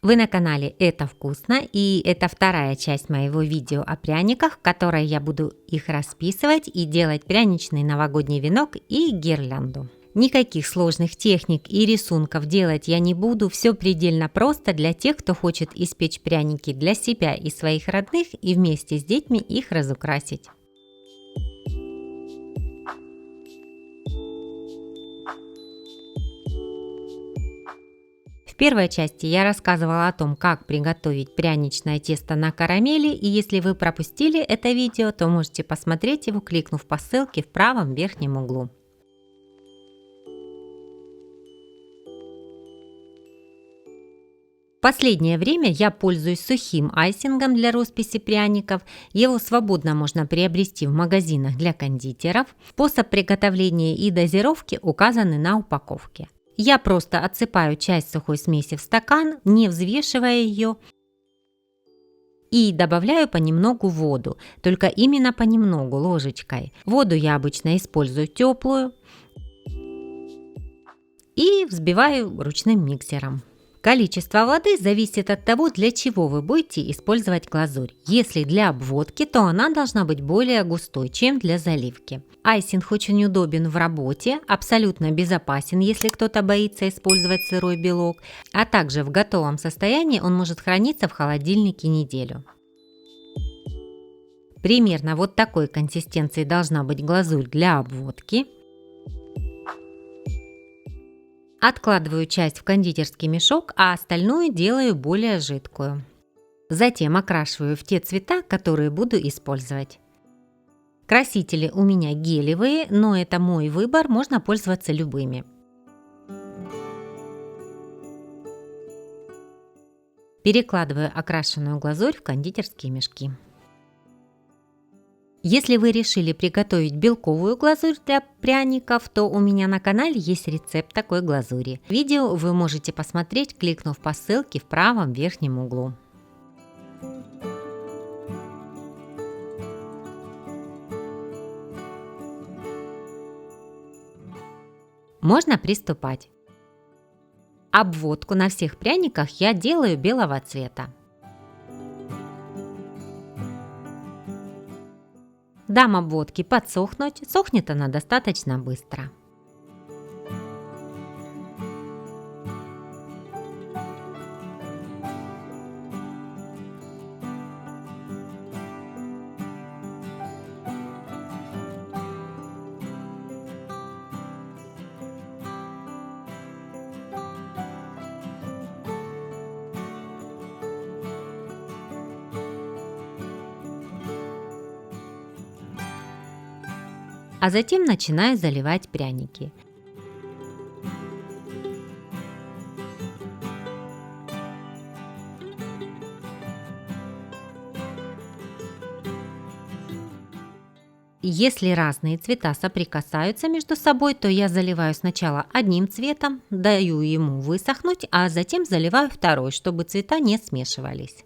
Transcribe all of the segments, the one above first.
Вы на канале «Это вкусно», и это вторая часть моего видео о пряниках, в которой я буду их расписывать и делать пряничный новогодний венок и гирлянду. Никаких сложных техник и рисунков делать я не буду, все предельно просто для тех, кто хочет испечь пряники для себя и своих родных и вместе с детьми их разукрасить. В первой части я рассказывала о том, как приготовить пряничное тесто на карамели, и если вы пропустили это видео, то можете посмотреть его, кликнув по ссылке в правом верхнем углу. В последнее время я пользуюсь сухим айсингом для росписи пряников. Его свободно можно приобрести в магазинах для кондитеров. Способ приготовления и дозировки указаны на упаковке. Я просто отсыпаю часть сухой смеси в стакан, не взвешивая ее, и добавляю понемногу воду, только именно понемногу, ложечкой. Воду я обычно использую теплую и взбиваю ручным миксером. Количество воды зависит от того, для чего вы будете использовать глазурь. Если для обводки, то она должна быть более густой, чем для заливки. Айсинг очень удобен в работе, абсолютно безопасен, если кто-то боится использовать сырой белок, а также в готовом состоянии он может храниться в холодильнике неделю. Примерно вот такой консистенции должна быть глазурь для обводки. Откладываю часть в кондитерский мешок, а остальную делаю более жидкую. Затем окрашиваю в те цвета, которые буду использовать. Красители у меня гелевые, но это мой выбор, можно пользоваться любыми. Перекладываю окрашенную глазурь в кондитерские мешки. Если вы решили приготовить белковую глазурь для пряников, то у меня на канале есть рецепт такой глазури. Видео вы можете посмотреть, кликнув по ссылке в правом верхнем углу. Можно приступать. Обводку на всех пряниках я делаю белого цвета. Дам обводке подсохнуть, сохнет она достаточно быстро. А затем начинаю заливать пряники. Если разные цвета соприкасаются между собой, то я заливаю сначала одним цветом, даю ему высохнуть, а затем заливаю второй, чтобы цвета не смешивались.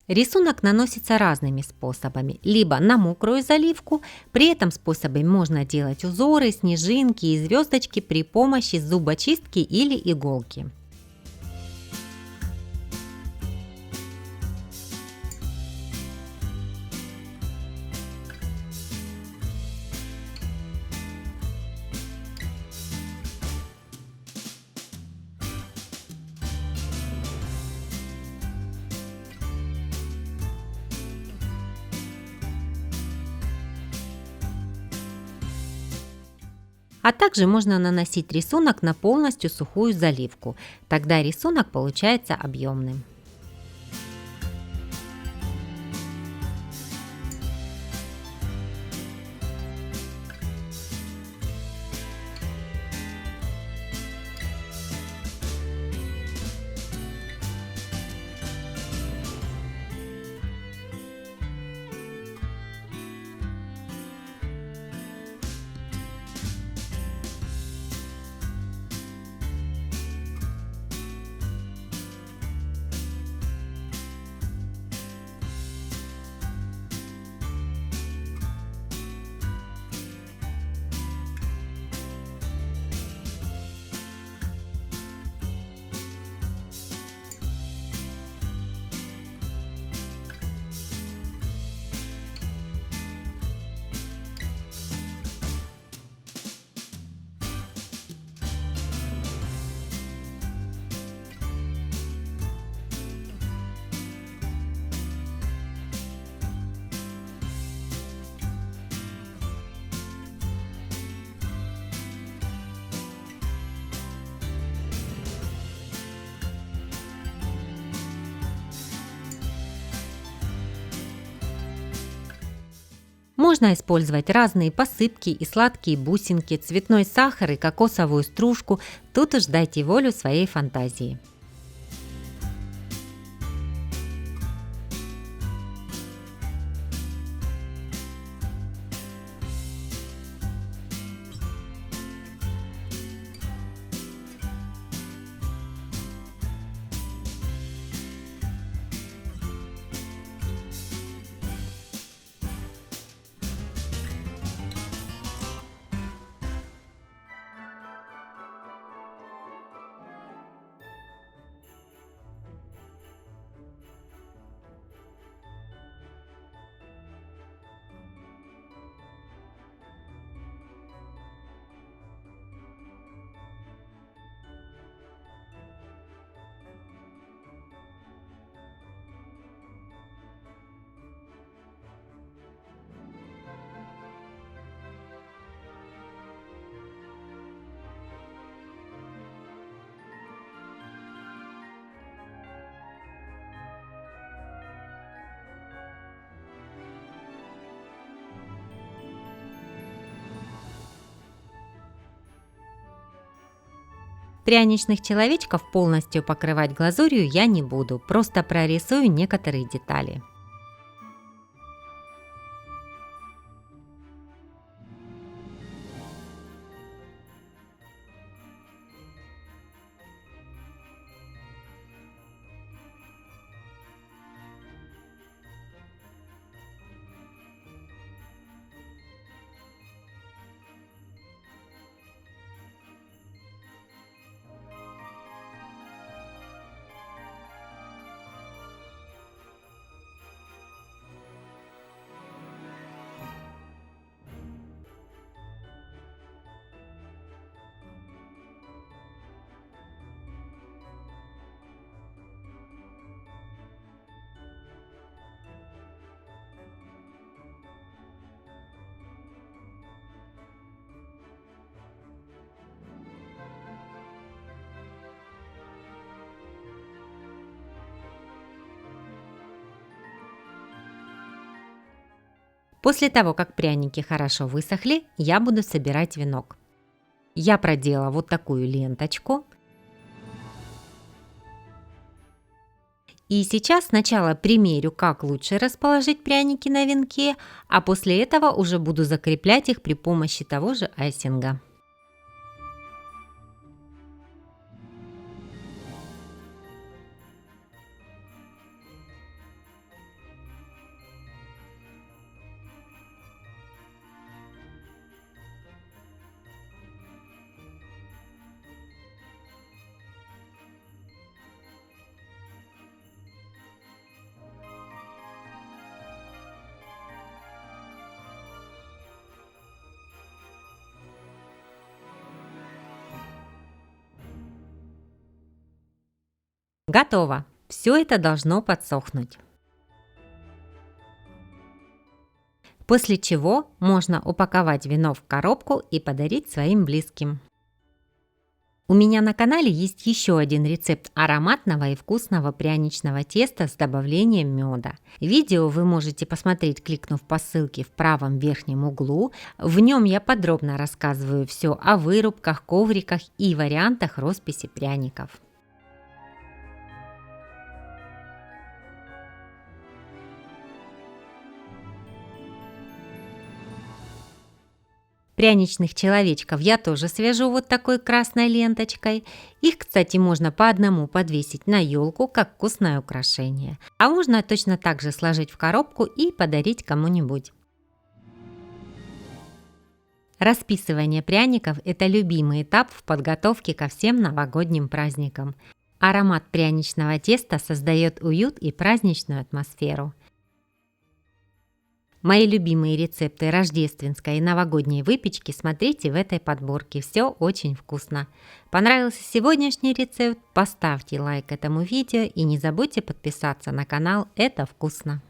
Рисунок наносится разными способами. Либо на мокрую заливку, при этом способе можно делать узоры, снежинки и звездочки при помощи зубочистки или иголки. А также можно наносить рисунок на полностью сухую заливку. Тогда рисунок получается объемным. Можно использовать разные посыпки и сладкие бусинки, цветной сахар и кокосовую стружку. Тут уж дайте волю своей фантазии. Пряничных человечков полностью покрывать глазурью я не буду, просто прорисую некоторые детали. После того, как пряники хорошо высохли, я буду собирать венок. Я продела вот такую ленточку. И сейчас сначала примерю, как лучше расположить пряники на венке, а после этого уже буду закреплять их при помощи того же айсинга. Готово! Все это должно подсохнуть. После чего можно упаковать вино в коробку и подарить своим близким. У меня на канале есть еще один рецепт ароматного и вкусного пряничного теста с добавлением меда. Видео вы можете посмотреть, кликнув по ссылке в правом верхнем углу. В нем я подробно рассказываю все о вырубках, ковриках и вариантах росписи пряников. Пряничных человечков я тоже свяжу вот такой красной ленточкой. Их, кстати, можно по одному подвесить на елку, как вкусное украшение. А можно точно так же сложить в коробку и подарить кому-нибудь. Расписывание пряников – это любимый этап в подготовке ко всем новогодним праздникам. Аромат пряничного теста создает уют и праздничную атмосферу. Мои любимые рецепты рождественской и новогодней выпечки смотрите в этой подборке. Все очень вкусно. Понравился сегодняшний рецепт? Поставьте лайк этому видео и не забудьте подписаться на канал. Это вкусно!